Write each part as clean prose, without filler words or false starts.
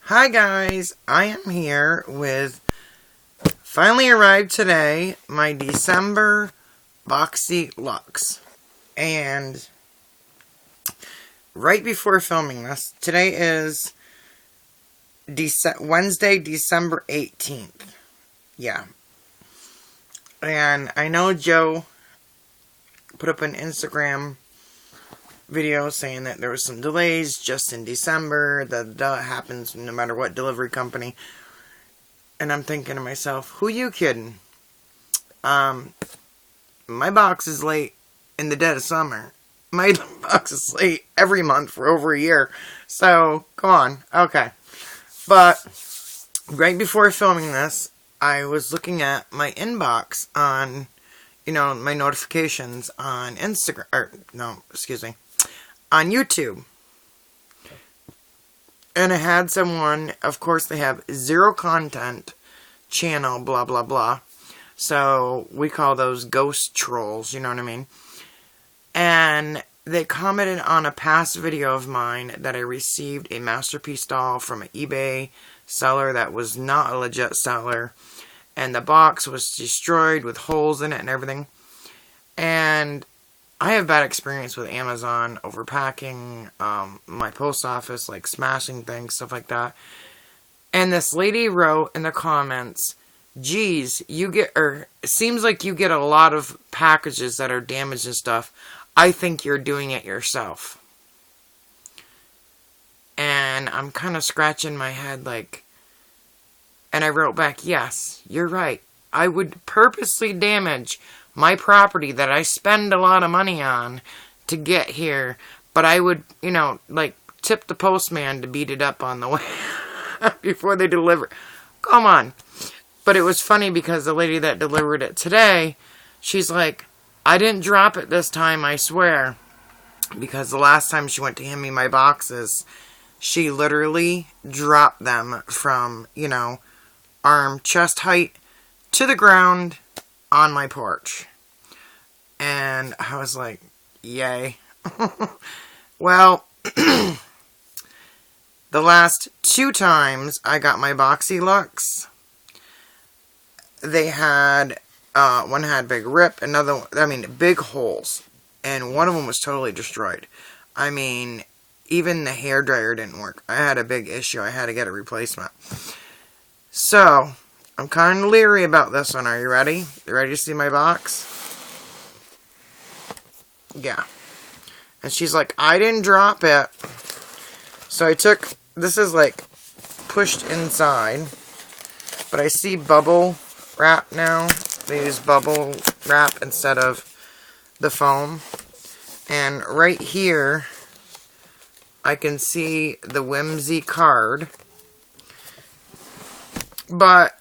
Hi guys, I am here with, finally arrived today, my December Boxyluxe. And right before filming this, today is Wednesday, December 18th. Yeah. And I know Joe put up an Instagram video saying that there was some delays just in December, that happens no matter what delivery company. And I'm thinking to myself, who you kidding? My box is late in the dead of summer. My box is late every month for over a year. So, come on. Okay. But, right before filming this, I was looking at my inbox on, my notifications on on YouTube. And it had someone, of course they have zero content channel, blah blah blah. So we call those ghost trolls, you know what I mean? And they commented on a past video of mine that I received a masterpiece doll from an eBay seller that was not a legit seller. And the box was destroyed with holes in it and everything. And I have bad experience with Amazon overpacking, my post office, like smashing things, stuff like that. And this lady wrote in the comments, geez, it seems like you get a lot of packages that are damaged and stuff. I think you're doing it yourself. And I'm kind of scratching my head and I wrote back, yes, you're right. I would purposely damage my property that I spend a lot of money on to get here, but I would, tip the postman to beat it up on the way before they deliver. Come on. But it was funny because the lady that delivered it today, she's like, I didn't drop it this time, I swear. Because the last time she went to hand me my boxes, she literally dropped them from, arm, chest height to the ground on my porch. And I was like, yay. Well, the last 2 times I got my Boxyluxe, they had, one had big rip, big holes. And one of them was totally destroyed. I mean, even the hairdryer didn't work. I had a big issue. I had to get a replacement. So, I'm kind of leery about this one. Are you ready? You ready to see my box? Yeah. And she's like, I didn't drop it. So I took, this is pushed inside. But I see bubble wrap now. They use bubble wrap instead of the foam. And right here, I can see the Whimsy card. But,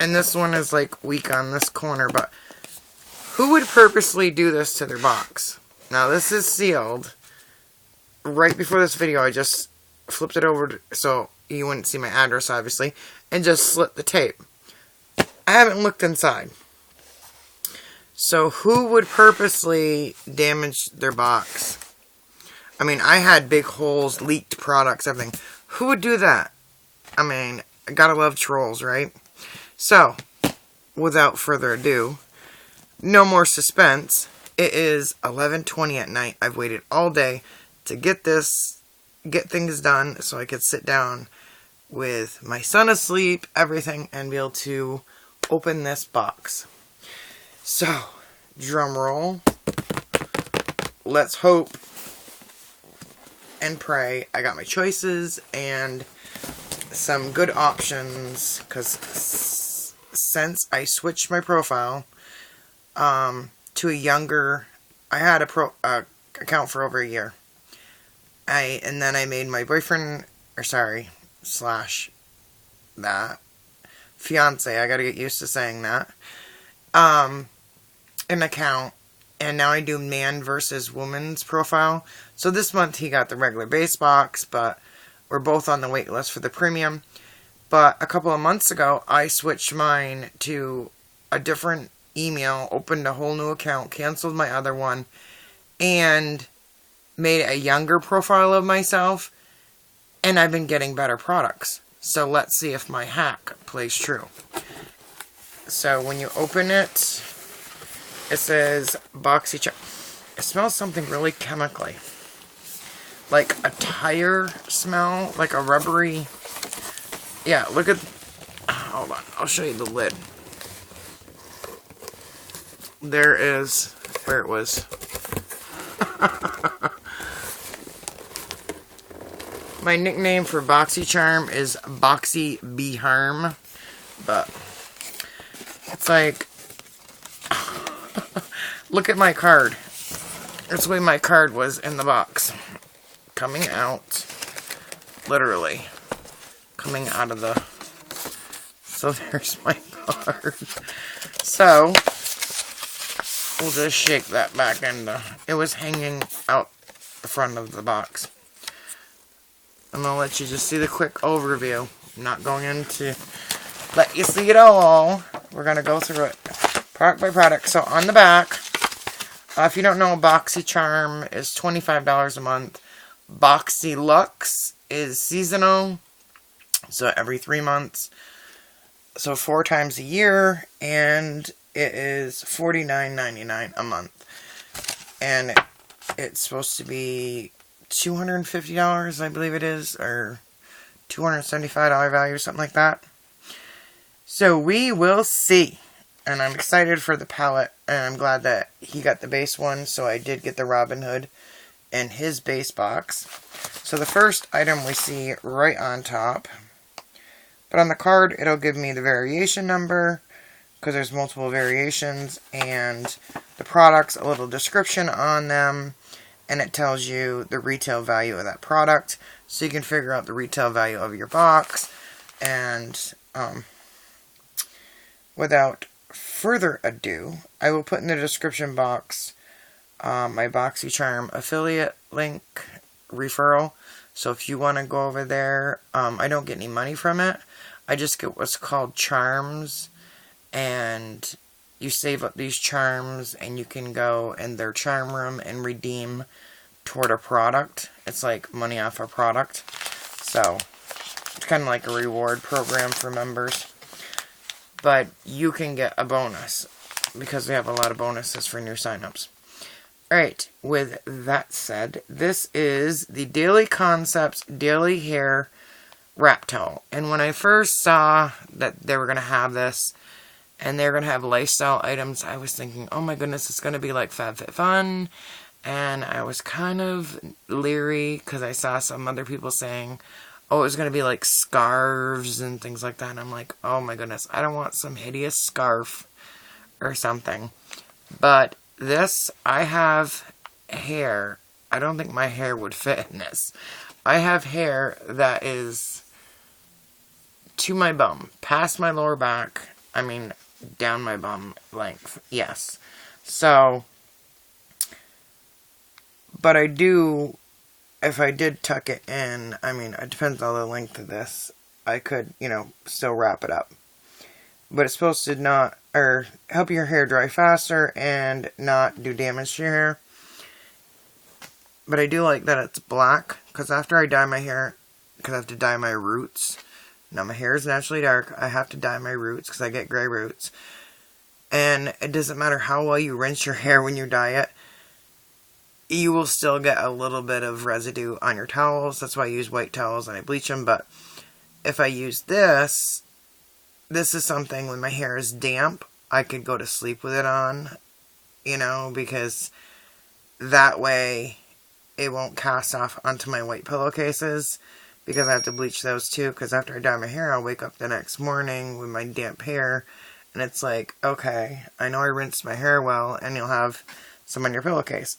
and this one is weak on this corner, but who would purposely do this to their box? Now this is sealed. Right before this video, I just flipped it over so you wouldn't see my address, obviously, and just slit the tape. I haven't looked inside. So who would purposely damage their box? I mean, I had big holes, leaked products, everything. Who would do that? I mean, I gotta love trolls, right? So, without further ado, no more suspense. It is 11:20 at night. I've waited all day to get things done so I could sit down with my son asleep, everything, and be able to open this box. So, drum roll. Let's hope and pray I got my choices and some good options, because since I switched my profile to a younger, I had a account for over a year. And then I made my boyfriend, fiance, I gotta get used to saying that, an account, and now I do man versus woman's profile. So this month he got the regular base box, but we're both on the wait list for the premium. But a couple of months ago, I switched mine to a different email, opened a whole new account, canceled my other one, and made a younger profile of myself. And I've been getting better products. So let's see if my hack plays true. So when you open it, it says Boxycharm. It smells something really chemically. Like a tire smell, like a rubbery. Yeah, look at. Hold on, I'll show you the lid. There is where it was. My nickname for Boxycharm is Boxy Harm, but it's like, look at my card. That's the way my card was in the box. Coming out, literally, coming out of the, so there's my card. So, we'll just shake that back into, it was hanging out the front of the box. I'm going to let you just see the quick overview. I'm not going into let you see it all. We're going to go through it product by product. So on the back, if you don't know, Boxycharm is $25 a month. Boxyluxe is seasonal, so every 3 months. So 4 times a year, and it is $49.99 a month. And it's supposed to be $250, I believe it is, or $275 value, or something like that. So we will see. And I'm excited for the palette, and I'm glad that he got the base one, so I did get the Robin Hood in his base box. So the first item we see right on top, but on the card it'll give me the variation number, because there's multiple variations, and the products, a little description on them, and it tells you the retail value of that product, so you can figure out the retail value of your box. And without further ado, I will put in the description box my Boxycharm affiliate link referral. So if you want to go over there, I don't get any money from it. I just get what's called charms, and you save up these charms, and you can go in their charm room and redeem toward a product. It's like money off a product. So it's kind of like a reward program for members. But you can get a bonus, because we have a lot of bonuses for new signups. Alright, with that said, this is the Daily Concepts Daily Hair Wrap Towel. And when I first saw that they were going to have this, and they're going to have lifestyle items, I was thinking, oh my goodness, it's going to be like FabFitFun. And I was kind of leery, because I saw some other people saying, oh, it was going to be like scarves and things like that. And I'm like, oh my goodness, I don't want some hideous scarf or something. But this, I have hair. I don't think my hair would fit in this. I have hair that is to my bum, past my lower back. I mean, down my bum length. Yes. So, but I do, if I did tuck it in, I mean, it depends on the length of this. I could, you know, still wrap it up. But it's supposed to not, or help your hair dry faster and not do damage to your hair. But I do like that it's black, because after I dye my hair, because I have to dye my roots. Now my hair is naturally dark, I have to dye my roots, because I get gray roots. And it doesn't matter how well you rinse your hair when you dye it, you will still get a little bit of residue on your towels. That's why I use white towels and I bleach them. But if I use this, this is something when my hair is damp, I could go to sleep with it on, you know, because that way it won't cast off onto my white pillowcases, because I have to bleach those too, because after I dye my hair, I'll wake up the next morning with my damp hair, and it's like, okay, I know I rinsed my hair well, and you'll have some on your pillowcase.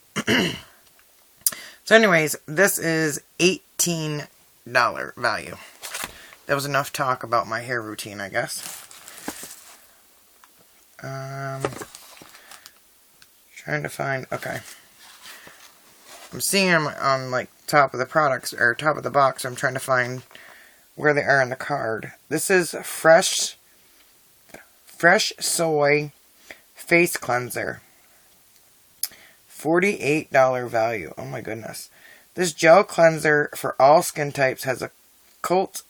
So anyways, this is $18 value. That was enough talk about my hair routine, I guess. Trying to find, okay. I'm seeing them on, like, top of the products, or top of the box. I'm trying to find where they are on the card. This is Fresh Soy Face Cleanser. $48 value. Oh my goodness. This gel cleanser for all skin types has a cult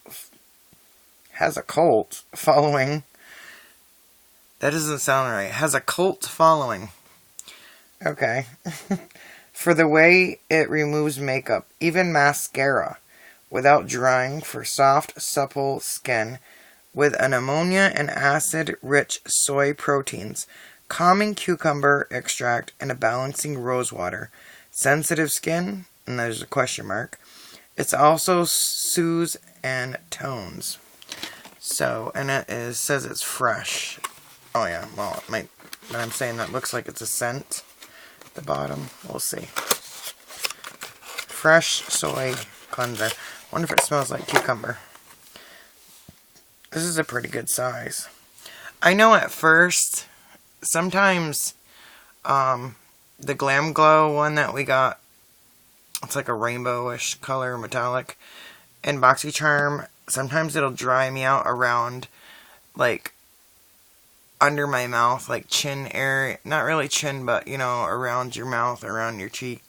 following. That doesn't sound right. Has a cult following. Okay. For the way it removes makeup, even mascara, without drying, for soft, supple skin, with an ammonia and acid-rich soy proteins, calming cucumber extract, and a balancing rose water. Sensitive skin, and there's a question mark. It's also soothes and tones. So, and it says it's fresh. Oh yeah, well, it might, but I'm saying that looks like it's a scent. The bottom, we'll see. Fresh soy cleanser. Wonder if it smells like cucumber. This is a pretty good size. I know at first, sometimes, the Glam Glow one that we got, it's like a rainbowish color, metallic, and Boxycharm, sometimes it'll dry me out around, like, under my mouth, like chin area, not really chin, but, you know, around your mouth, around your cheek,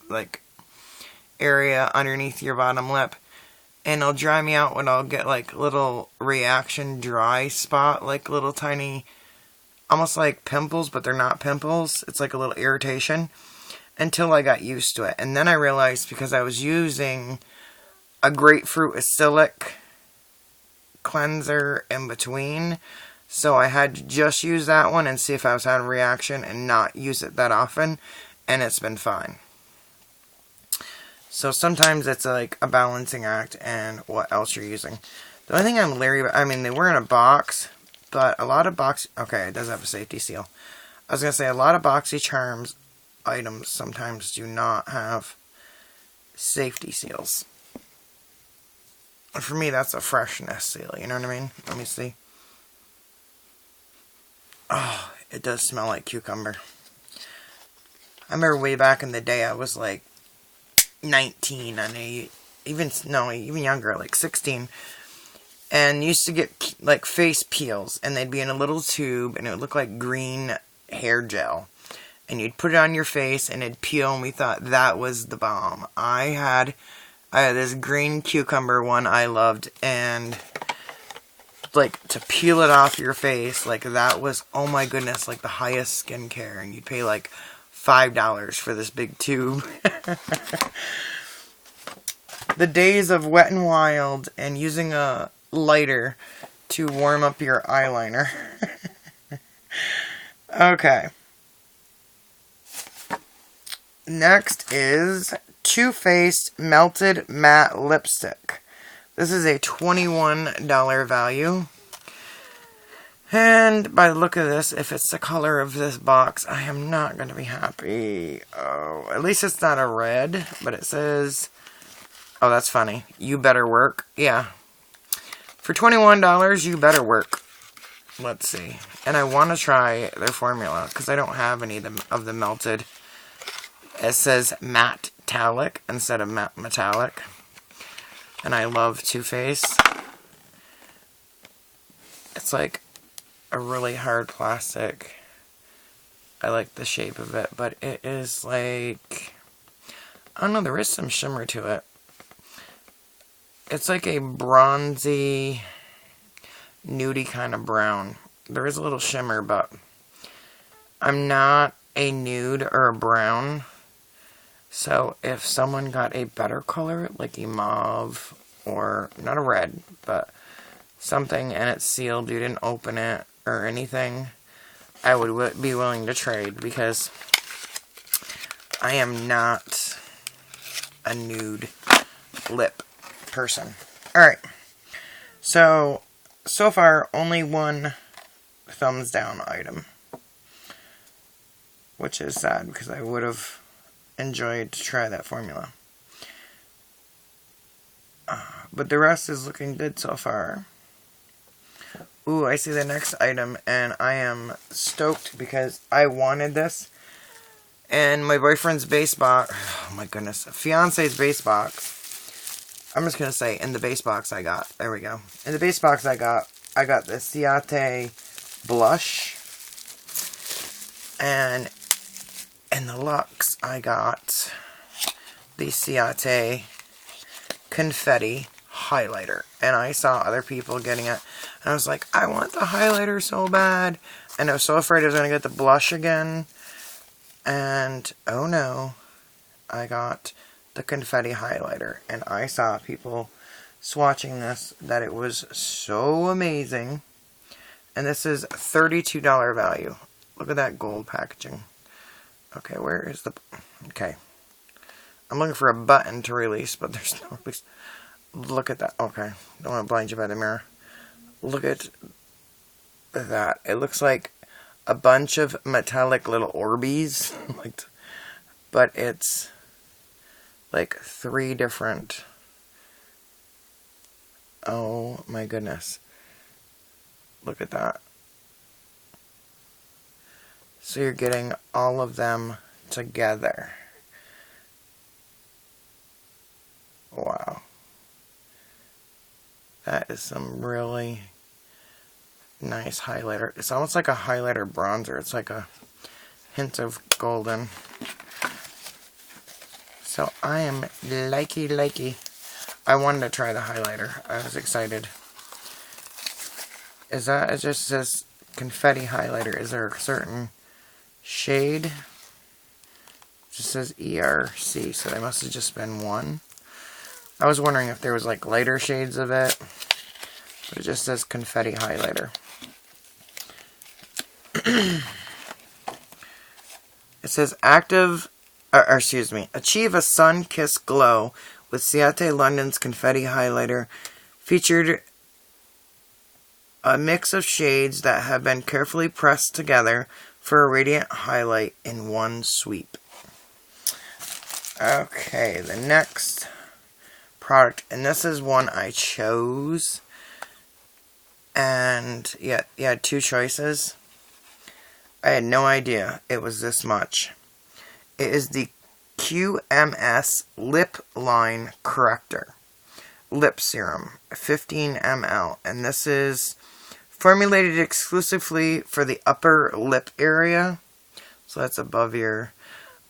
like, area underneath your bottom lip, and it'll dry me out when I'll get, like, little reaction dry spot, like little tiny, almost like pimples, but they're not pimples, it's like a little irritation, until I got used to it, and then I realized, because I was using a grapefruit acylic cleanser in between, so I had to just use that one and see if I was having a reaction and not use it that often, and it's been fine. So sometimes it's like a balancing act and what else you're using. The only thing I'm leery about, I mean, they were in a box, but a lot of okay, it does have a safety seal. I was going to say, a lot of Boxycharms items sometimes do not have safety seals. For me, that's a freshness seal, you know what I mean? Let me see. Oh, it does smell like cucumber. I remember way back in the day, I was like 19, and even younger, like 16, and used to get like face peels, and they'd be in a little tube, and it would look like green hair gel, and you'd put it on your face, and it'd peel, and we thought that was the bomb. I had this green cucumber one I loved, and like to peel it off your face, like that was, oh my goodness, like the highest skincare, and you'd pay like $5 for this big tube. The days of Wet n Wild and using a lighter to warm up your eyeliner. Okay. Next is Too Faced Melted Matte Lipstick. This is a $21 value. And by the look of this, if it's the color of this box, I am not going to be happy. Oh, at least it's not a red, but it says, oh, that's funny. You better work. Yeah. For $21, you better work. Let's see. And I want to try their formula, because I don't have any of the melted. It says matte metallic instead of matte metallic. And I love Too Faced. It's like a really hard plastic. I like the shape of it, but it is like, I don't know, there is some shimmer to it. It's like a bronzy, nudie kind of brown. There is a little shimmer, but I'm not a nude or a brown. So if someone got a better color, like a mauve, or not a red, but something, and it's sealed, you didn't open it or anything, I would be willing to trade, because I am not a nude lip person. Alright, so far, only one thumbs down item, which is sad, because I would have enjoyed to try that formula. But the rest is looking good so far. Ooh, I see the next item, and I am stoked because I wanted this. And my boyfriend's base box, oh my goodness, fiance's base box. I'm just going to say, in the base box I got, there we go. In the base box I got the Ciate blush. And in the Luxe I got the Ciate Confetti highlighter. And I saw other people getting it. And I was like, I want the highlighter so bad. And I was so afraid I was going to get the blush again. And, oh no, I got the Confetti highlighter. And I saw people swatching this that it was so amazing. And this is $32 value. Look at that gold packaging. Okay, where is the... Okay. I'm looking for a button to release, but there's no release. Look at that. Okay. Don't want to blind you by the mirror. Look at that. It looks like a bunch of metallic little Orbeez. But it's like 3 different... Oh my goodness. Look at that. So you're getting all of them together. Wow. That is some really nice highlighter. It's almost like a highlighter bronzer. It's like a hint of golden. So I am likey. I wanted to try the highlighter. I was excited. Is that, it just says Confetti highlighter. Is there a certain shade? It just says ERC, so they must have just been one. I was wondering if there was like lighter shades of it, but it just says Confetti highlighter. It says achieve a sun-kissed glow with Ciate London's Confetti highlighter, featured a mix of shades that have been carefully pressed together for a radiant highlight in one sweep. Okay, the next product, and this is one I chose, and yeah, you had 2 choices. I had no idea it was this much. It is the QMS Lip Line Corrector Lip Serum, 15 ml, and this is formulated exclusively for the upper lip area, so that's above your,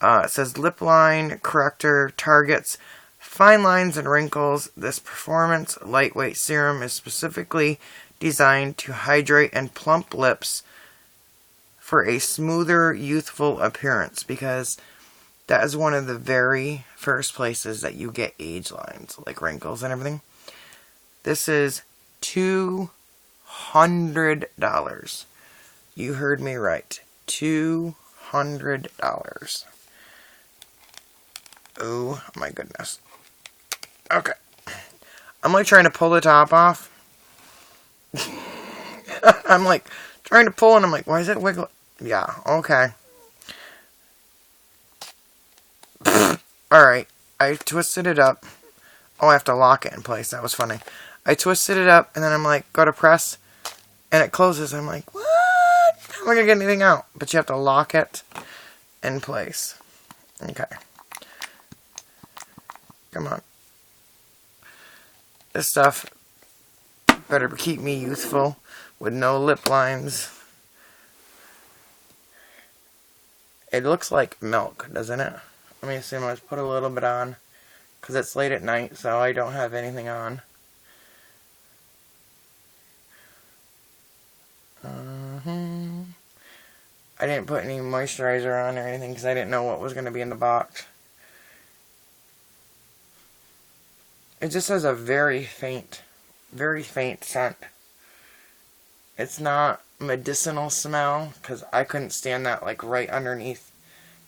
it says Lip Line Corrector targets fine lines and wrinkles. This performance lightweight serum is specifically designed to hydrate and plump lips for a smoother, youthful appearance, because that is one of the very first places that you get age lines, like wrinkles and everything. This is $200. You heard me right. $200. Oh my goodness. Okay. I'm like trying to pull the top off. I'm like trying to pull and I'm like, why is it wiggling? Yeah, okay. Alright. I twisted it up. Oh, I have to lock it in place. That was funny. I twisted it up and then I'm like, go to press. And it closes. I'm like, what? How am I going to get anything out? But you have to lock it in place. Okay. Come on. This stuff better keep me youthful with no lip lines. It looks like milk, doesn't it? Let me see. I'm going to put a little bit on because it's late at night, so I don't have anything on. I didn't put any moisturizer on or anything because I didn't know what was going to be in the box. It just has a very faint scent. It's not medicinal smell because I couldn't stand that like right underneath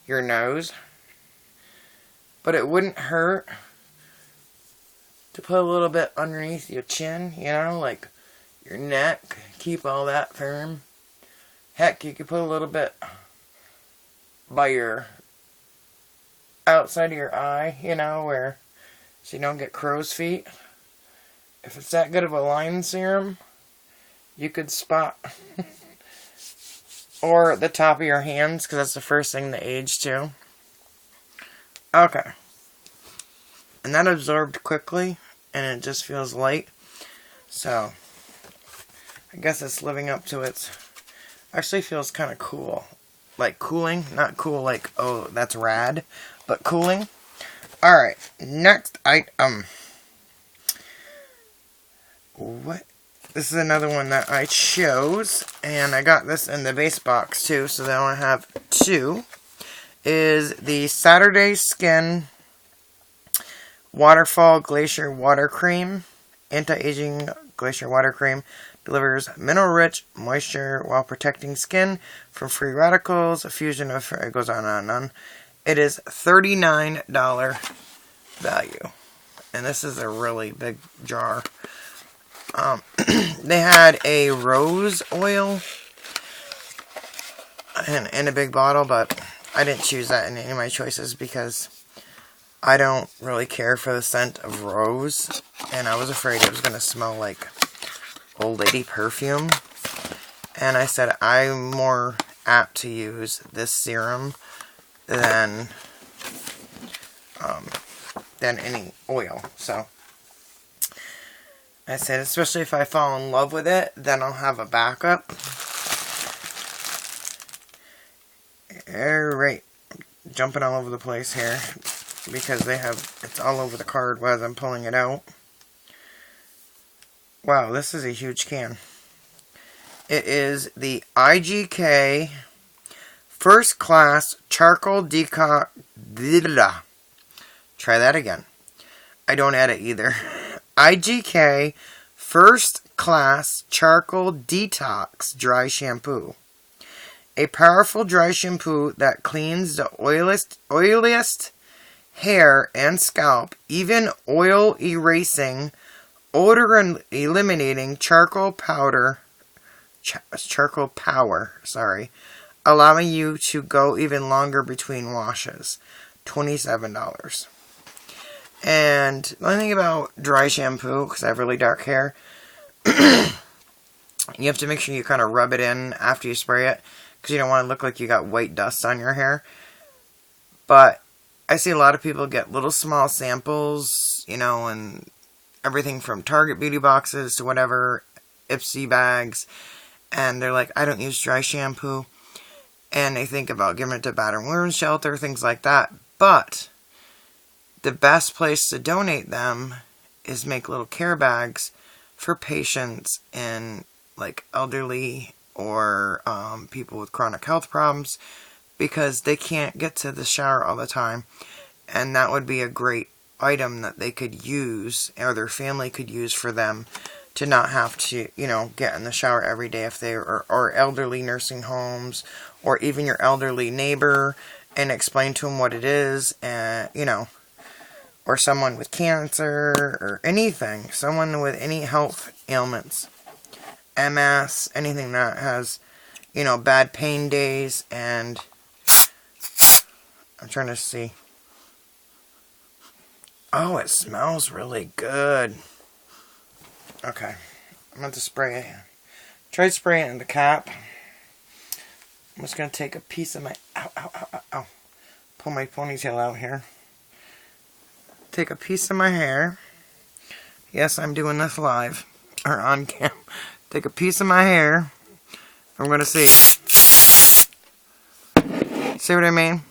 your nose. But it wouldn't hurt to put a little bit underneath your chin, you know, like your neck. Keep all that firm. Heck, you could put a little bit by your outside of your eye, you know, where so you don't get crow's feet. If it's that good of a line serum, you could spot. Or the top of your hands, because that's the first thing to age too. Okay. And that absorbed quickly, and it just feels light. So, I guess it's living up to its... Actually feels kind of cool. Like cooling. Not cool like, oh, that's rad. But cooling. Alright, next item. What? This is another one that I chose, and I got this in the base box too, so then I have two. Is the Saturday Skin Waterfall Glacier Water Cream. Anti-aging Glacier Water Cream delivers mineral-rich moisture while protecting skin from free radicals. A fusion of... It goes on and on. It is $39 value. And this is a really big jar. They had a rose oil in a big bottle, but I didn't choose that in any of my choices because I don't really care for the scent of rose, and I was afraid it was going to smell like old lady perfume. And I said I'm more apt to use this serum than any oil. So I said, especially if I fall in love with it, then I'll have a backup. Alright, jumping all over the place here because it's all over the card as I'm pulling it out. Wow, this is a huge can. It is the IGK First Class Charcoal Decoct. Try that again. I don't add it either. IGK First Class Charcoal Detox Dry Shampoo. A powerful dry shampoo that cleans the oiliest hair and scalp, even oil erasing, odor eliminating charcoal power, allowing you to go even longer between washes. $27. And the only thing about dry shampoo, because I have really dark hair, you have to make sure you kind of rub it in after you spray it, because you don't want to look like you got white dust on your hair. But I see a lot of people get little small samples, you know, and everything from Target beauty boxes to whatever, Ipsy bags, and they're like, I don't use dry shampoo, and they think about giving it to battered women's shelter, things like that. But the best place to donate them is make little care bags for patients in like elderly or people with chronic health problems, because they can't get to the shower all the time, and that would be a great item that they could use, or their family could use, for them to not have to, you know, get in the shower every day if they are or elderly nursing homes, or even your elderly neighbor, and explain to them what it is, and you know, or someone with cancer or anything, someone with any health ailments, MS, anything that has, you know, bad pain days. And I'm trying to see. Oh, it smells really good. Okay, I'm going to spray it. Try spraying it in the cap. I'm just going to take a piece of my, pull my ponytail out here. Take a piece of my hair. Yes, I'm doing this live, or on cam. Take a piece of my hair. I'm going to see. See what I mean?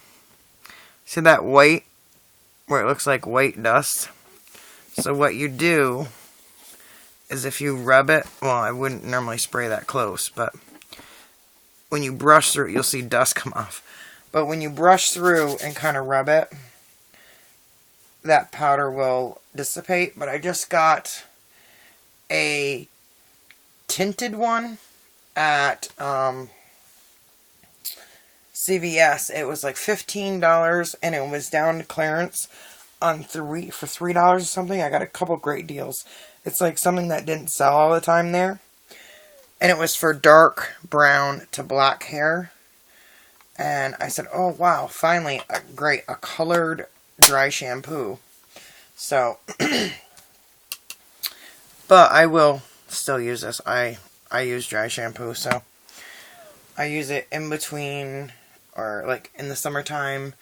See that white? Where it looks like white dust? So what you do is if you rub it, well, I wouldn't normally spray that close, but when you brush through it, you'll see dust come off. But when you brush through and kind of rub it, that powder will dissipate. But I just got a tinted one at CVS. It was like $15, and it was down to clearance on for $3 or something. I got a couple great deals. It's like something that didn't sell all the time there, and it was for dark brown to black hair. And I said, oh wow, finally a colored dry shampoo. So but I will still use this. I use dry shampoo, so I use it in between, or like in the summertime,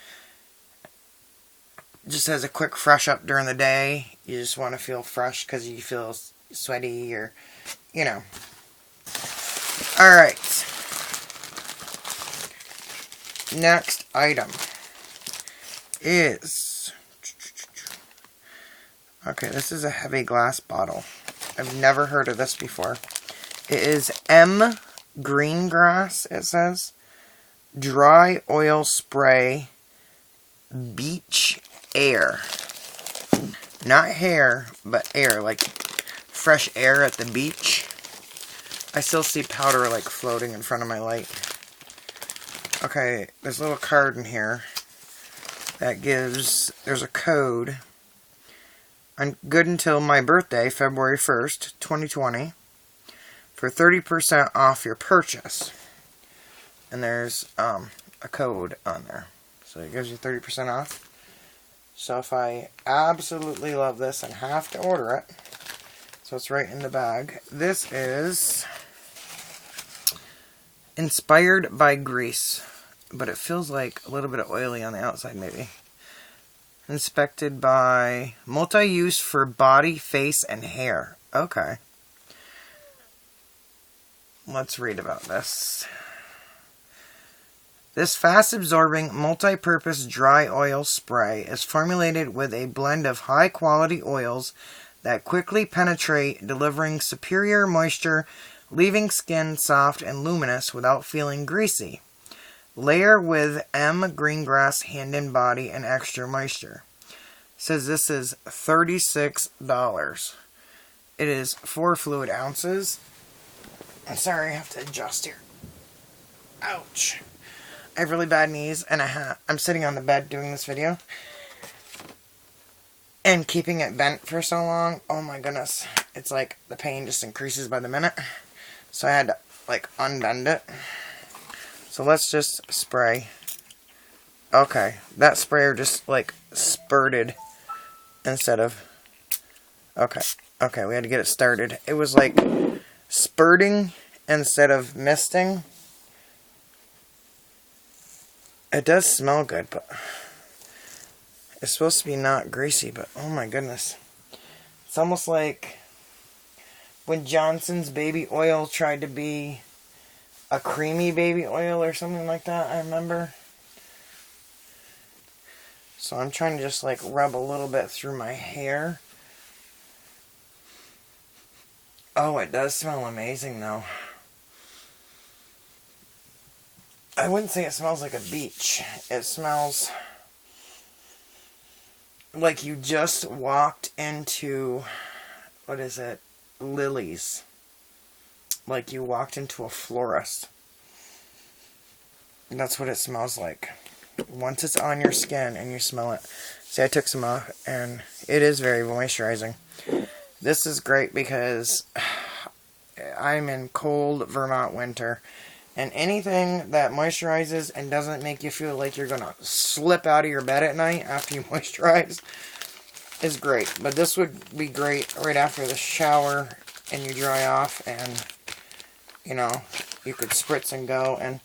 just as a quick fresh up during the day. You just want to feel fresh because you feel sweaty, or you know. Alright, next item is Okay, this is a heavy glass bottle. I've never heard of this before. It is M. Greengrass, it says. Dry Oil Spray Beach Air. Not hair, but air, like fresh air at the beach. I still see powder like floating in front of my light. Okay, there's a little card in here that gives, there's a code. Good until my birthday, February 1st, 2020, for 30% off your purchase. And there's a code on there. So it gives you 30% off. So if I absolutely love this and have to order it, so it's right in the bag. This is inspired by grease, but it feels like a little bit of oily on the outside maybe. Inspected by multi-use for body, face, and hair. Okay. Let's read about this. This fast-absorbing, multi-purpose dry oil spray is formulated with a blend of high-quality oils that quickly penetrate, delivering superior moisture, leaving skin soft and luminous without feeling greasy. Layer with M. Greengrass Hand and Body and Extra Moisture. Says this is $36. It is 4 fluid ounces. I'm sorry, I have to adjust here. Ouch. I have really bad knees, and I'm sitting on the bed doing this video. And keeping it bent for so long, oh my goodness. It's like the pain just increases by the minute. So I had to, like, unbend it. So let's just spray. Okay, that sprayer just, like, spurted instead of... Okay, we had to get it started. It was, like, spurting instead of misting. It does smell good, but it's supposed to be not greasy, but oh my goodness. It's almost like when Johnson's baby oil tried to be a creamy baby oil or something like that, I remember. So I'm trying to just like rub a little bit through my hair. Oh, it does smell amazing though. I wouldn't say it smells like a beach. It smells like you just walked into, what is it, Lily's. Like you walked into a florist. And that's what it smells like. Once it's on your skin and you smell it. See, I took some off and it is very moisturizing. This is great because I'm in cold Vermont winter. And anything that moisturizes and doesn't make you feel like you're going to slip out of your bed at night after you moisturize is great. But this would be great right after the shower and you dry off and, you know, you could spritz and go. And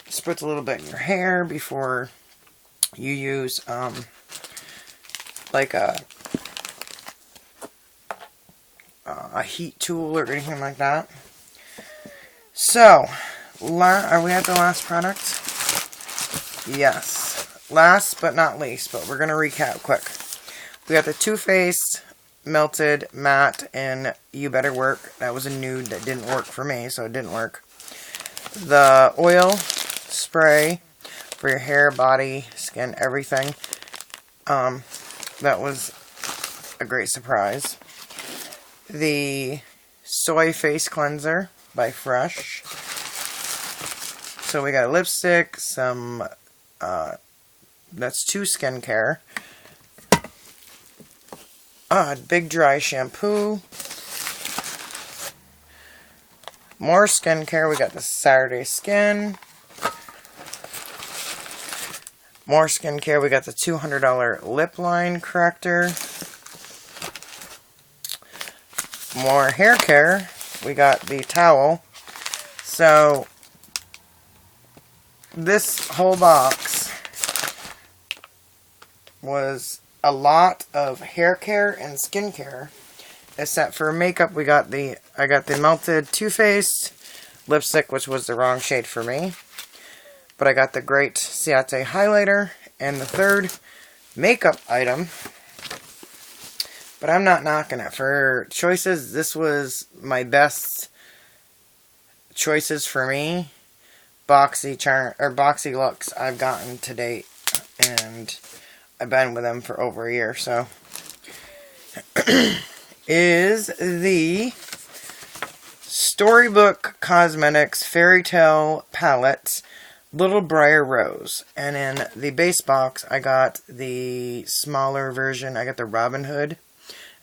spritz a little bit in your hair before you use, like a heat tool or anything like that. So... are we at the last product? Yes. Last but not least, but we're going to recap quick. We got the Too Faced Melted Matte in You Better Work. That was a nude that didn't work for me, so it didn't work. The oil spray for your hair, body, skin, everything. That was a great surprise. The Soy Face Cleanser by Fresh. So we got a lipstick, some, that's 2 skincare. Big Dry Shampoo. More skincare, we got the Saturday Skin. More skincare, we got the $200 Lip Line Corrector. More hair care, we got the towel. So... this whole box was a lot of hair care and skin care, except for makeup. I got the melted Too Faced lipstick, which was the wrong shade for me, but I got the great Ciate highlighter, and the third makeup item But I'm not knocking it. For choices, this was my best choices for me. Boxycharm or Boxyluxe I've gotten to date, and I've been with them for over a year. So is the Storybook Cosmetics Fairy Tale Palettes Little Briar Rose. And in the base box, I got the smaller version. I got the Robin Hood.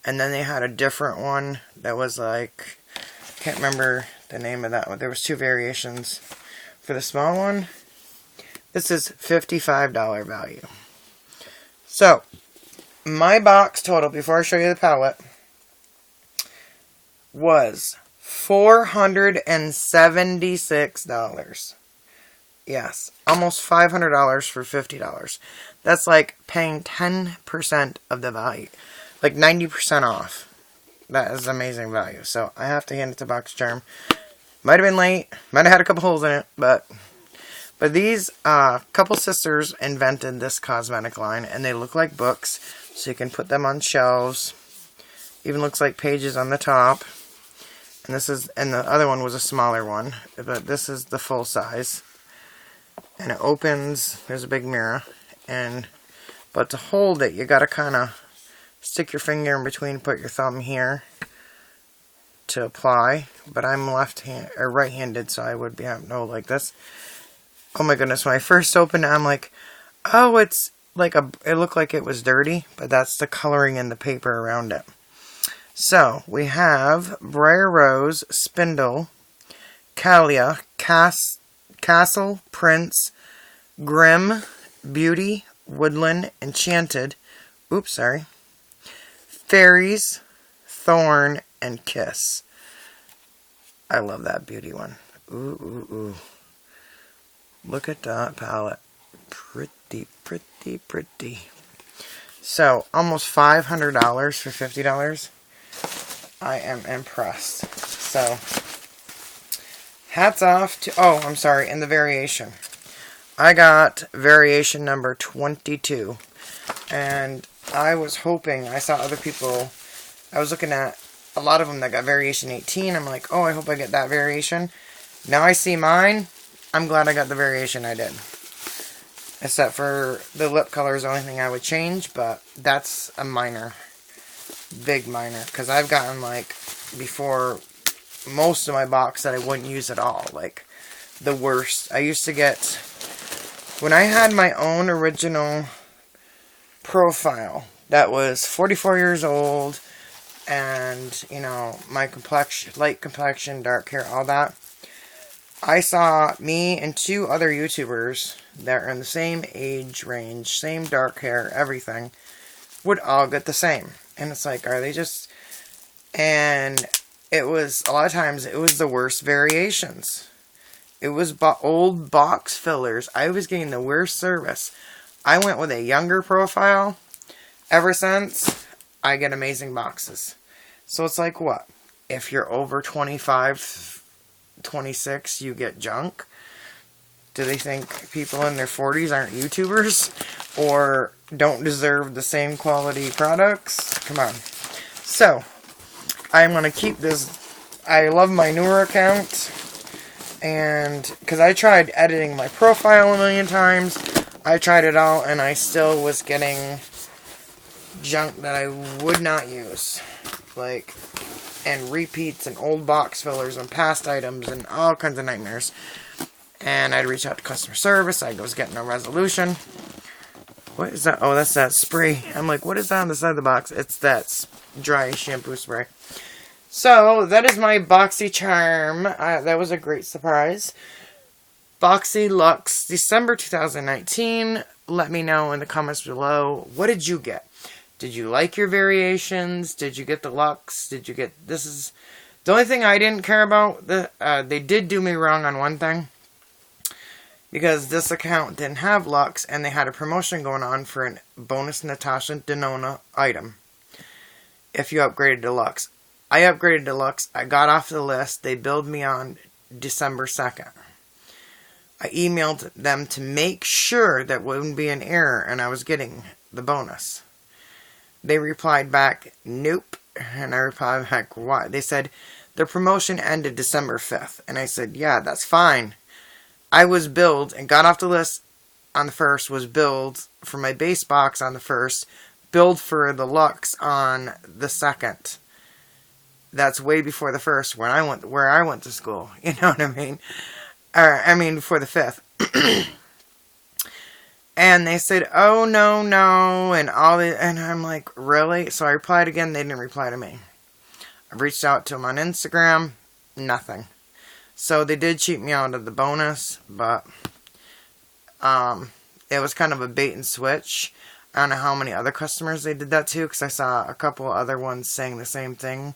And then they had a different one that was like, I can't remember the name of that one. There was 2 variations. For the small one, this is $55 value. So, my box total, before I show you the palette, was $476. Yes, almost $500 for $50. That's like paying 10% of the value. Like 90% off. That is amazing value. So, I have to hand it to Boxycharm. Might have been late. Might have had a couple holes in it. But these couple sisters invented this cosmetic line. And they look like books. So you can put them on shelves. Even looks like pages on the top. And the other one was a smaller one. But this is the full size. And it opens. There's a big mirror. But to hold it, you got to kind of stick your finger in between. Put your thumb here to apply, but I'm right-handed, so I would be like this. Oh my goodness, when I first opened it, I'm like, oh, it's like it looked like it was dirty, but that's the coloring in the paper around it. So, we have Briar Rose, Spindle, Calia, Castle, Prince, Grim, Beauty, Woodland, Enchanted, Fairies, Thorn, and Kiss. I love that Beauty one. Ooh, ooh, ooh. Look at that palette. Pretty, pretty, pretty. So, almost $500 for $50. I am impressed. So, hats off to... Oh, I'm sorry, and the variation. I got variation number 22. And I was hoping... I saw other people... I was looking at a lot of them that got variation 18. I'm like, oh, I hope I get that variation. Now I see mine. I'm glad I got the variation I did. Except for the lip color is the only thing I would change. But that's a minor. Big minor. Because I've gotten, like, before most of my box that I wouldn't use at all. Like, the worst. I used to get... When I had my own original profile that was 44 years old... And, you know, my complexion, light complexion, dark hair, all that. I saw me and 2 other YouTubers that are in the same age range, same dark hair, everything, would all get the same. And it's like, are they just... And it was, a lot of times, it was the worst variations. It was old box fillers. I was getting the worst service. I went with a younger profile. Ever since, I get amazing boxes. So it's like what? If you're over 25, 26, you get junk? Do they think people in their 40s aren't YouTubers? Or don't deserve the same quality products? Come on. So, I'm going to keep this. I love my newer account. And, because I tried editing my profile a million times. I tried it all, and I still was getting junk that I would not use. Like, and repeats and old box fillers and past items and all kinds of nightmares. And I'd reach out to customer service. I was getting a resolution. What is that? Oh, that's that spray. I'm like, what is that on the side of the box? It's that dry shampoo spray. So, that is my Boxycharm. That was a great surprise. Boxyluxe, December 2019. Let me know in the comments below. What did you get? Did you like your variations? Did you get the Luxe? Did you get... This is... The only thing I didn't care about... they did do me wrong on one thing. Because this account didn't have Luxe. And they had a promotion going on for a bonus Natasha Denona item. If you upgraded to Luxe. I upgraded to Luxe. I got off the list. They billed me on December 2nd. I emailed them to make sure that wouldn't be an error. And I was getting the bonus. They replied back, nope. And I replied back, why? They said, the promotion ended December 5th. And I said, yeah, that's fine. I was billed and got off the list on the 1st, was billed for my base box on the 1st, billed for the Luxe on the 2nd. That's way before the 1st where I went to school. You know what I mean? Before the 5th. And they said, oh, no, and and I'm like, really? So I replied again, they didn't reply to me. I reached out to them on Instagram, nothing. So they did cheat me out of the bonus, but it was kind of a bait and switch. I don't know how many other customers they did that to, because I saw a couple other ones saying the same thing,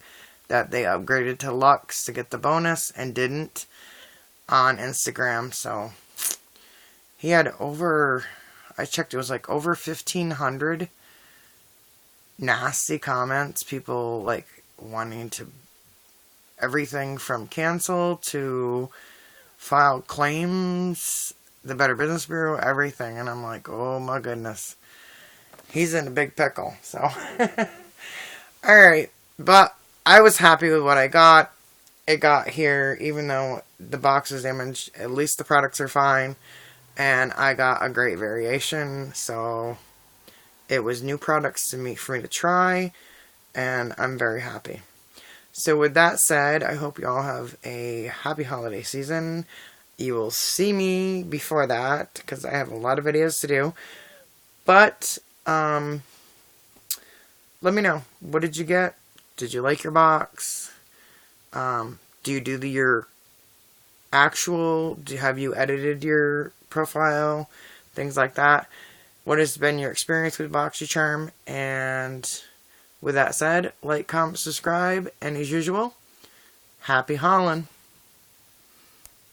that they upgraded to Luxe to get the bonus and didn't on Instagram. So he had I checked, it was like over 1,500 nasty comments. People like wanting to, everything from cancel to file claims, the Better Business Bureau, everything. And I'm like, oh my goodness. He's in a big pickle. So, alright. But I was happy with what I got. It got here, even though the box is damaged, at least the products are fine. And I got a great variation, so it was new products for me to try, and I'm very happy. So with that said, I hope you all have a happy holiday season. You will see me before that, because I have a lot of videos to do. But, let me know. What did you get? Did you like your box? Do you do your actual, have you edited your profile, things like that? What has been your experience with BoxyCharm? And with that said, like, comment, subscribe, and as usual, happy hauling.